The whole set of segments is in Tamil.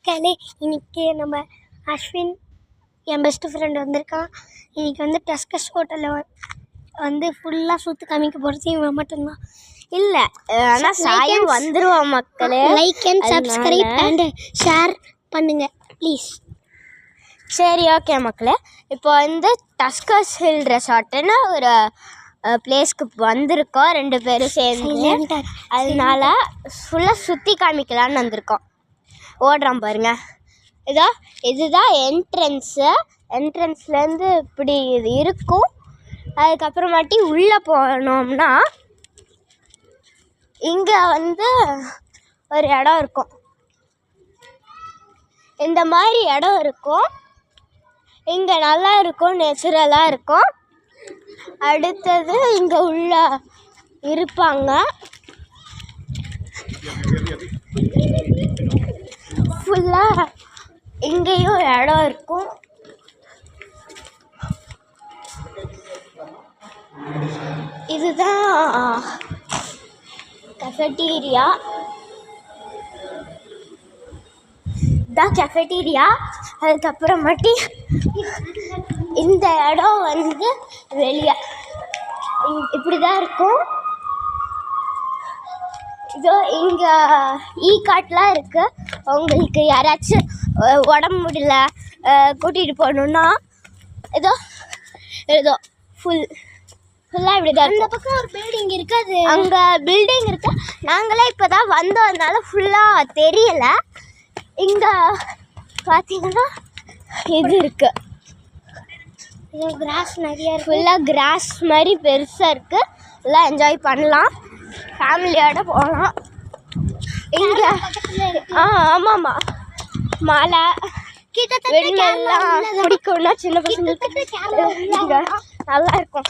மக்களே, இன்னைக்கு நம்ம அஸ்வின் என் பெஸ்ட் ஃப்ரெண்ட் வந்திருக்கான். இன்னைக்கு வந்து டஸ்கஸ் ஹோட்டலில் வந்து ஃபுல்லாக சுற்றி காமிக்க போகிறது இவன் மட்டும்தான். இல்லை, ஆனால் சாயம் வந்துடுவான் மக்களே. Like and subscribe and share பண்ணுங்கள் ப்ளீஸ். சரி, ஓகே மக்களே. இப்போ வந்து டஸ்கஸ் ஹில் ரெசார்ட்டுன்னு ஒரு பிளேஸ்க்கு வந்திருக்கோம், 2 பேரும் சேர்ந்து. அதனால ஃபுல்லாக சுற்றி காமிக்கலான்னு வந்திருக்கோம். ஓடுறான் பாருங்க. இதுதான் என்ட்ரன்ஸ்லேருந்து இப்படி இது இருக்கும். அதுக்கப்புறமாட்டி உள்ளே போனோம்னா இங்கே வந்து ஒரு இடம் இருக்கும். இந்த மாதிரி இடம் இருக்கும். இங்கே நல்லா இருக்கும், நேச்சுரலாக இருக்கும். அடுத்தது இங்கே உள்ள இருப்பாங்க. ஃபுல்லாக இங்கேயும் இடம் இருக்கும். இதுதான் கஃபெட்டீரியா. அதுக்கப்புறமாட்டி இந்த இடம் வந்து வெளியே இப்படி தான் இருக்கும். இதோ இங்கே காட்டெலாம் இருக்குது. உங்களுக்கு யாராச்சும் உடம்பு முடியல கூட்டிகிட்டு போகணுன்னா ஏதோ ஃபுல்லாக இப்படி தான். அந்த பக்கம் ஒரு பில்டிங் இருக்குது, அங்கே பில்டிங் இருக்குது. நாங்களே இப்போ தான் வந்தோம், அதனால ஃபுல்லாக தெரியலை. இங்கே பார்த்தீங்கன்னா இது இருக்குது. இது கிராஸ் நிறைய இருக்குது. ஃபுல்லாக கிராஸ் மாதிரி பெருசாக இருக்குது. எல்லாம் என்ஜாய் பண்ணலாம், ஃபேமிலியோட போகலாம். இங்கே ஆமாம்மா, மலை வெடிங்கெல்லாம் பிடிக்கும்னா சின்ன பசங்களுக்கு நல்லா இருக்கும்.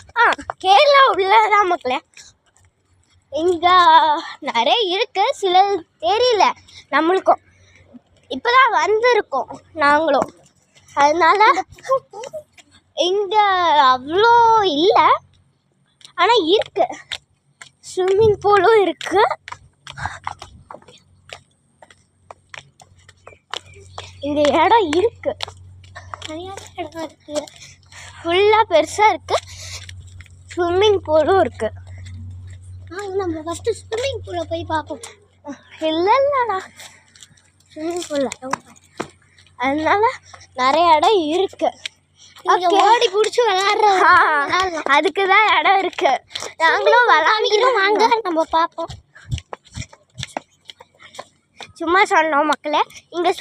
கேரளா உள்ளதான் மக்களே. இங்கே நிறைய இருக்குது, சில தெரியல நம்மளுக்கும். இப்போ தான் வந்திருக்கோம் நாங்களும், அதனால இங்கே அவ்வளோ இல்லை, ஆனால் இருக்கு. ஸ்விம்மிங் பூலும் இருக்கு. இந்த இடம் இருக்கு, நிறைய இடம் இருக்குது. ஃபுல்லாக பெருசாக இருக்குது. ஸ்விம்மிங் பூலும் இருக்குது. நம்ம ஃபஸ்ட்டு ஸ்விம்மிங் பூலில் போய் பார்ப்போம். இல்லைண்ணா, ஸ்விம்மிங் பூலில் அதனால நிறைய இடம் இருக்கு. ஓடி பிடிச்சி விளாட்றோம், அதுக்கு தான் இடம் இருக்கு. நாங்களும் விளாண்டிக்கிறோம், வாங்க நம்ம பார்ப்போம். சும்மா சொன்னோம் மக்களே. இங்கே